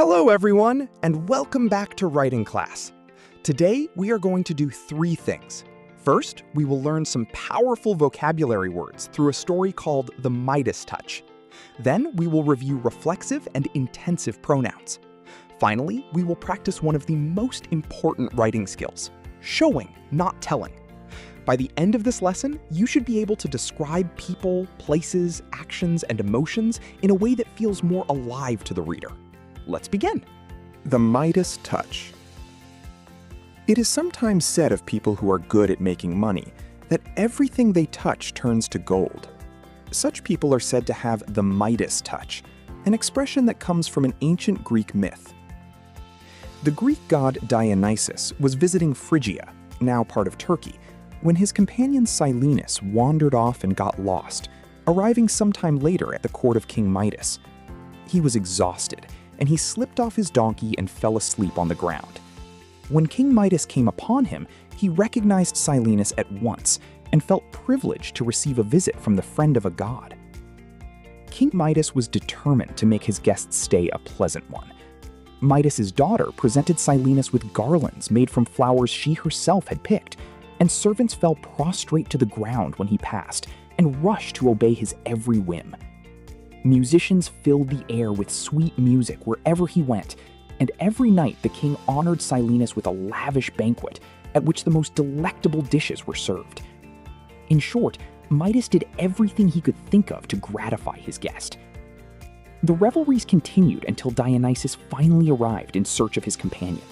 Hello everyone, and welcome back to writing class. Today we are going to do 3 things. First, we will learn some powerful vocabulary words through a story called the Midas Touch. Then we will review reflexive and intensive pronouns. Finally, we will practice one of the most important writing skills, showing, not telling. By the end of this lesson, you should be able to describe people, places, actions, and emotions in a way that feels more alive to the reader. Let's begin. The Midas Touch. It is sometimes said of people who are good at making money that everything they touch turns to gold. Such people are said to have the Midas Touch, an expression that comes from an ancient Greek myth. The Greek god Dionysus was visiting Phrygia, now part of Turkey, when his companion Silenus wandered off and got lost, arriving sometime later at the court of King Midas. He was exhausted, and he slipped off his donkey and fell asleep on the ground. When King Midas came upon him, he recognized Silenus at once and felt privileged to receive a visit from the friend of a god. King Midas was determined to make his guest's stay a pleasant one. Midas's daughter presented Silenus with garlands made from flowers she herself had picked, and servants fell prostrate to the ground when he passed and rushed to obey his every whim. Musicians filled the air with sweet music wherever he went, and every night the king honored Silenus with a lavish banquet at which the most delectable dishes were served. In short, Midas did everything he could think of to gratify his guest. The revelries continued until Dionysus finally arrived in search of his companion.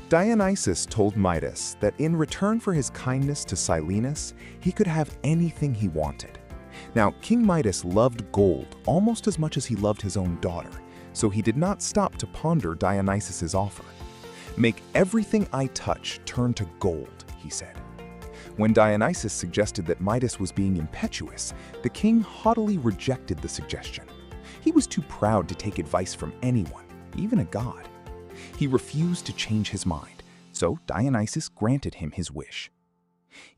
Dionysus told Midas that in return for his kindness to Silenus, he could have anything he wanted. Now, King Midas loved gold almost as much as he loved his own daughter, so he did not stop to ponder Dionysus's offer. "Make everything I touch turn to gold," he said. When Dionysus suggested that Midas was being impetuous, the king haughtily rejected the suggestion. He was too proud to take advice from anyone, even a god. He refused to change his mind, so Dionysus granted him his wish.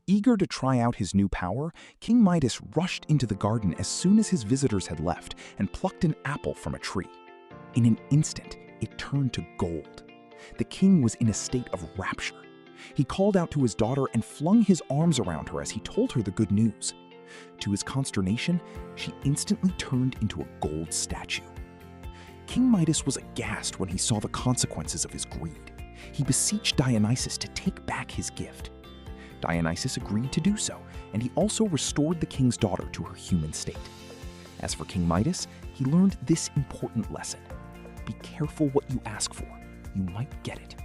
Eager to try out his new power, King Midas rushed into the garden as soon as his visitors had left and plucked an apple from a tree. In an instant, it turned to gold. The king was in a state of rapture. He called out to his daughter and flung his arms around her as he told her the good news. To his consternation, she instantly turned into a gold statue. King Midas was aghast when he saw the consequences of his greed. He beseeched Dionysus to take back his gift. Dionysus agreed to do so, and he also restored the king's daughter to her human state. As for King Midas, he learned this important lesson. Be careful what you ask for. You might get it.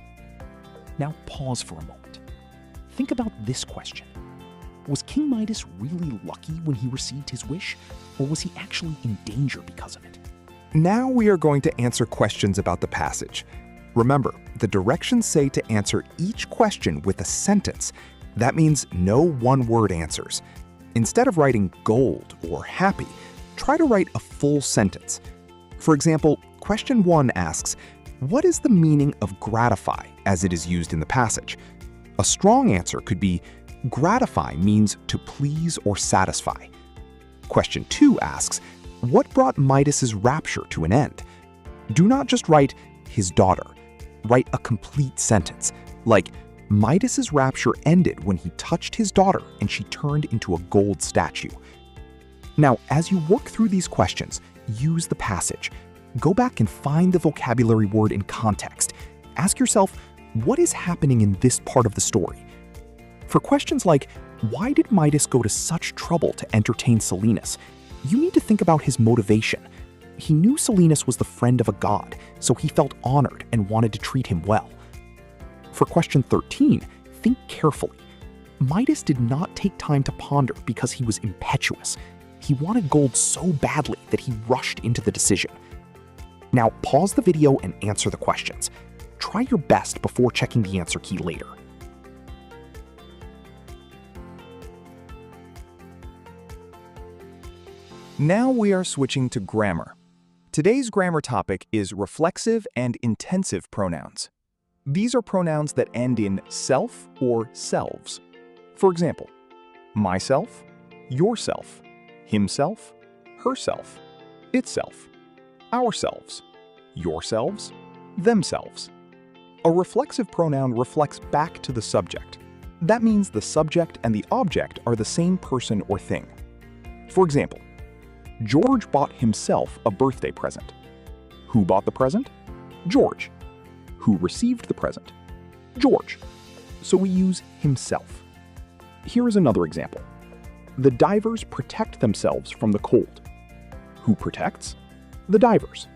Now pause for a moment. Think about this question. Was King Midas really lucky when he received his wish, or was he actually in danger because of it? Now we are going to answer questions about the passage. Remember, the directions say to answer each question with a sentence. That means no one-word answers. Instead of writing gold or happy, try to write a full sentence. For example, question 1 asks, what is the meaning of gratify as it is used in the passage? A strong answer could be, gratify means to please or satisfy. Question 2 asks, what brought Midas's rapture to an end? Do not just write his daughter. Write a complete sentence, like Midas's rapture ended when he touched his daughter and she turned into a gold statue. Now, as you work through these questions, use the passage. Go back and find the vocabulary word in context. Ask yourself, what is happening in this part of the story? For questions like, why did Midas go to such trouble to entertain Silenus? You need to think about his motivation. He knew Silenus was the friend of a god, so he felt honored and wanted to treat him well. For question 13, think carefully. Midas did not take time to ponder because he was impetuous. He wanted gold so badly that he rushed into the decision. Now pause the video and answer the questions. Try your best before checking the answer key later. Now we are switching to grammar. Today's grammar topic is reflexive and intensive pronouns. These are pronouns that end in self or selves. For example, myself, yourself, himself, herself, itself, ourselves, yourselves, themselves. A reflexive pronoun reflects back to the subject. That means the subject and the object are the same person or thing. For example, George bought himself a birthday present. Who bought the present? George. Who received the present? George. So we use himself. Here is another example. The divers protect themselves from the cold. Who protects? The divers.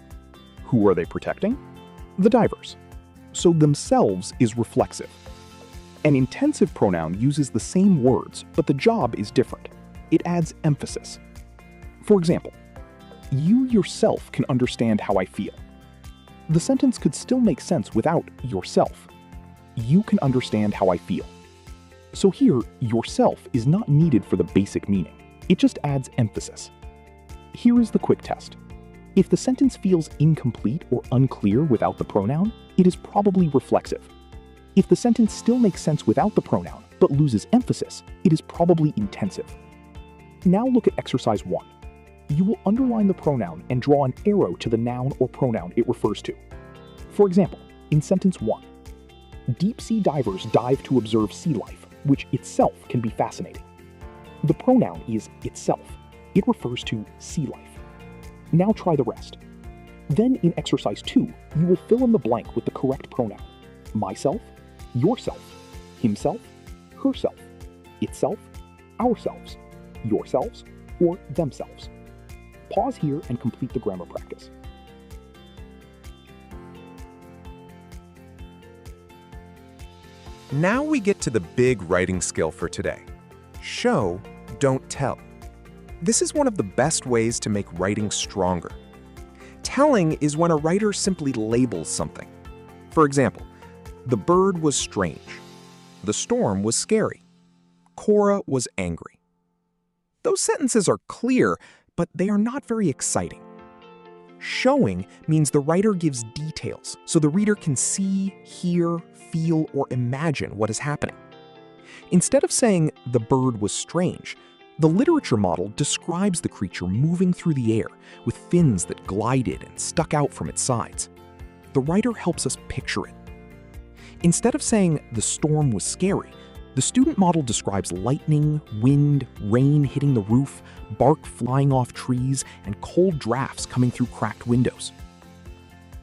Who are they protecting? The divers. So themselves is reflexive. An intensive pronoun uses the same words, but the job is different. It adds emphasis. For example, you yourself can understand how I feel. The sentence could still make sense without yourself. You can understand how I feel. So here, yourself is not needed for the basic meaning. It just adds emphasis. Here is the quick test. If the sentence feels incomplete or unclear without the pronoun, it is probably reflexive. If the sentence still makes sense without the pronoun, but loses emphasis, it is probably intensive. Now look at exercise 1. You will underline the pronoun and draw an arrow to the noun or pronoun it refers to. For example, in sentence 1, deep-sea divers dive to observe sea life, which itself can be fascinating. The pronoun is itself. It refers to sea life. Now try the rest. Then in exercise 2, you will fill in the blank with the correct pronoun. Myself, yourself, himself, herself, itself, ourselves, yourselves, or themselves. Pause here and complete the grammar practice. Now we get to the big writing skill for today. Show, don't tell. This is one of the best ways to make writing stronger. Telling is when a writer simply labels something. For example, the bird was strange. The storm was scary. Cora was angry. Those sentences are clear, but they are not very exciting. Showing means the writer gives details so the reader can see, hear, feel, or imagine what is happening. Instead of saying the bird was strange, the literature model describes the creature moving through the air with fins that glided and stuck out from its sides. The writer helps us picture it. Instead of saying the storm was scary, the student model describes lightning, wind, rain hitting the roof, bark flying off trees, and cold drafts coming through cracked windows.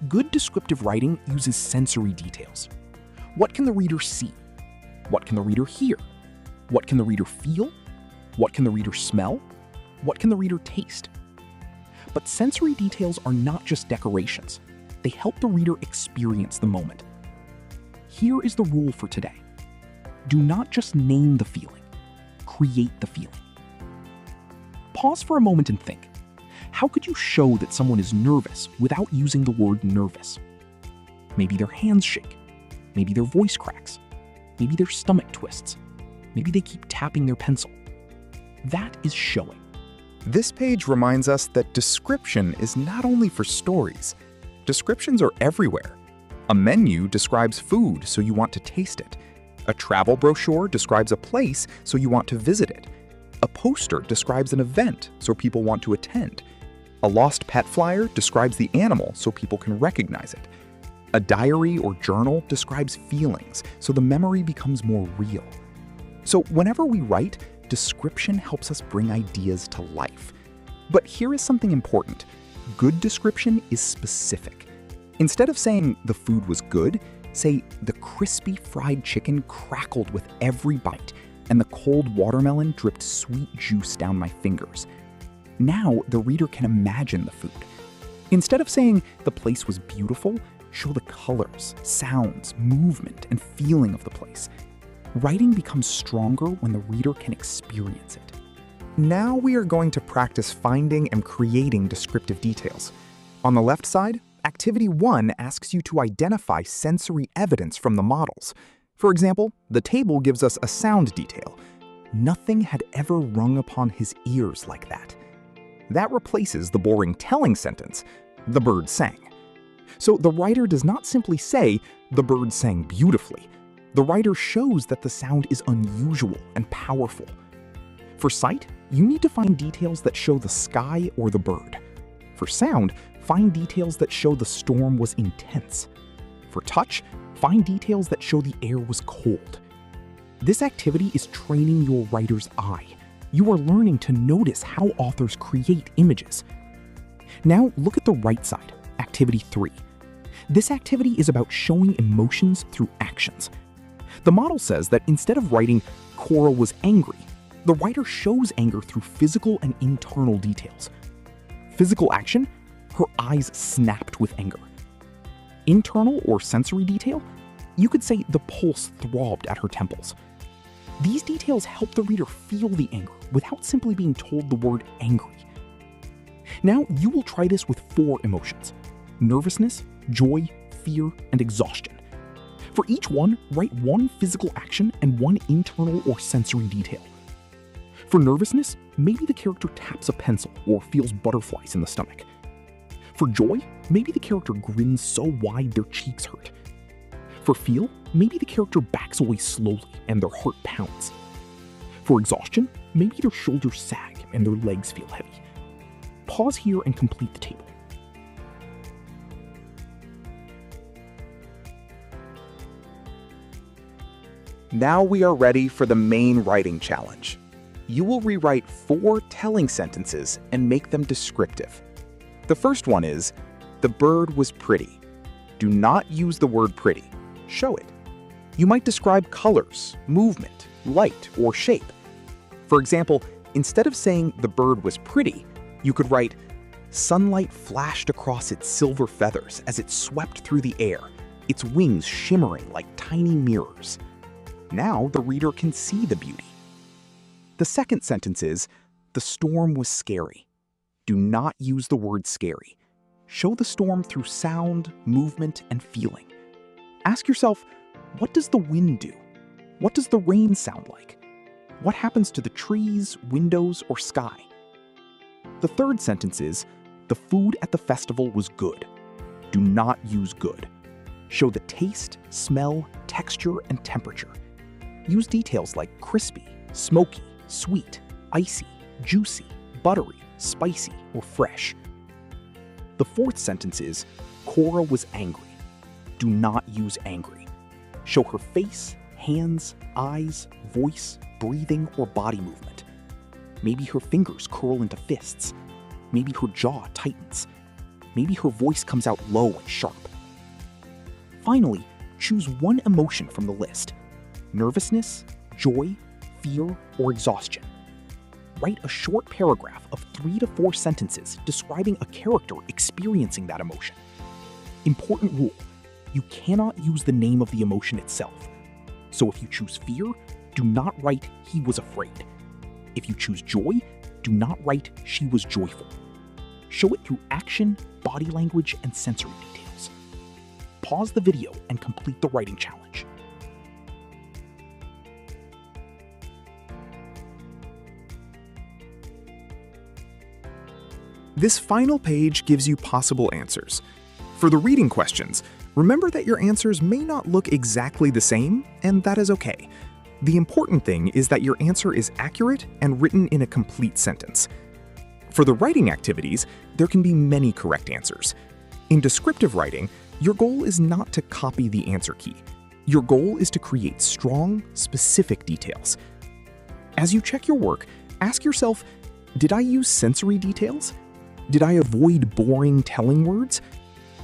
Good descriptive writing uses sensory details. What can the reader see? What can the reader hear? What can the reader feel? What can the reader smell? What can the reader taste? But sensory details are not just decorations. They help the reader experience the moment. Here is the rule for today. Do not just name the feeling, create the feeling. Pause for a moment and think. How could you show that someone is nervous without using the word nervous? Maybe their hands shake. Maybe their voice cracks. Maybe their stomach twists. Maybe they keep tapping their pencil. That is showing. This page reminds us that description is not only for stories. Descriptions are everywhere. A menu describes food, so you want to taste it. A travel brochure describes a place, so you want to visit it. A poster describes an event, so people want to attend. A lost pet flyer describes the animal, so people can recognize it. A diary or journal describes feelings, so the memory becomes more real. So whenever we write, description helps us bring ideas to life. But here is something important. Good description is specific. Instead of saying the food was good, say the crispy fried chicken crackled with every bite, and the cold watermelon dripped sweet juice down my fingers. Now the reader can imagine the food. Instead of saying the place was beautiful, show the colors, sounds, movement, and feeling of the place. Writing becomes stronger when the reader can experience it. Now we are going to practice finding and creating descriptive details. On the left side, Activity 1 asks you to identify sensory evidence from the models. For example, the table gives us a sound detail. Nothing had ever rung upon his ears like that. That replaces the boring telling sentence, the bird sang. So the writer does not simply say, the bird sang beautifully. The writer shows that the sound is unusual and powerful. For sight, you need to find details that show the sky or the bird. For sound, find details that show the storm was intense. For touch, find details that show the air was cold. This activity is training your writer's eye. You are learning to notice how authors create images. Now look at the right side, Activity 3. This activity is about showing emotions through actions. The model says that instead of writing, Cora was angry, the writer shows anger through physical and internal details. Physical action, her eyes snapped with anger. Internal or sensory detail, you could say the pulse throbbed at her temples. These details help the reader feel the anger without simply being told the word angry. Now you will try this with 4 emotions: nervousness, joy, fear, and exhaustion. For each one, write 1 physical action and 1 internal or sensory detail. For nervousness, maybe the character taps a pencil or feels butterflies in the stomach. For joy, maybe the character grins so wide their cheeks hurt. For feel, maybe the character backs away slowly and their heart pounds. For exhaustion, maybe their shoulders sag and their legs feel heavy. Pause here and complete the table. Now we are ready for the main writing challenge. You will rewrite 4 telling sentences and make them descriptive. The first one is, the bird was pretty. Do not use the word pretty. Show it. You might describe colors, movement, light, or shape. For example, instead of saying the bird was pretty, you could write, sunlight flashed across its silver feathers as it swept through the air, its wings shimmering like tiny mirrors. Now the reader can see the beauty. The second sentence is, the storm was scary. Do not use the word scary. Show the storm through sound, movement, and feeling. Ask yourself, what does the wind do? What does the rain sound like? What happens to the trees, windows, or sky? The third sentence is, the food at the festival was good. Do not use good. Show the taste, smell, texture, and temperature. Use details like crispy, smoky, sweet, icy, juicy, buttery, spicy, or fresh. The fourth sentence is, Cora was angry. Do not use angry. Show her face, hands, eyes, voice, breathing, or body movement. Maybe her fingers curl into fists. Maybe her jaw tightens. Maybe her voice comes out low and sharp. Finally, choose 1 emotion from the list: nervousness, joy, fear, or exhaustion. Write a short paragraph of 3 to 4 sentences describing a character experiencing that emotion. Important rule: you cannot use the name of the emotion itself. So if you choose fear, do not write he was afraid. If you choose joy, do not write she was joyful. Show it through action, body language, and sensory details. Pause the video and complete the writing challenge. This final page gives you possible answers. For the reading questions, remember that your answers may not look exactly the same, and that is okay. The important thing is that your answer is accurate and written in a complete sentence. For the writing activities, there can be many correct answers. In descriptive writing, your goal is not to copy the answer key. Your goal is to create strong, specific details. As you check your work, ask yourself, did I use sensory details? Did I avoid boring telling words?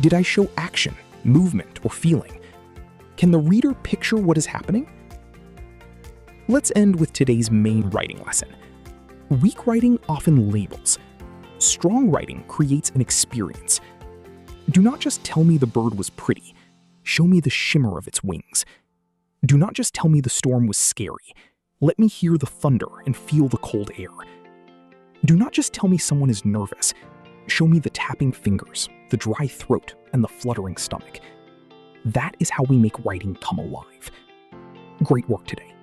Did I show action, movement, or feeling? Can the reader picture what is happening? Let's end with today's main writing lesson. Weak writing often labels. Strong writing creates an experience. Do not just tell me the bird was pretty. Show me the shimmer of its wings. Do not just tell me the storm was scary. Let me hear the thunder and feel the cold air. Do not just tell me someone is nervous. Show me the tapping fingers, the dry throat, and the fluttering stomach. That is how we make writing come alive. Great work today.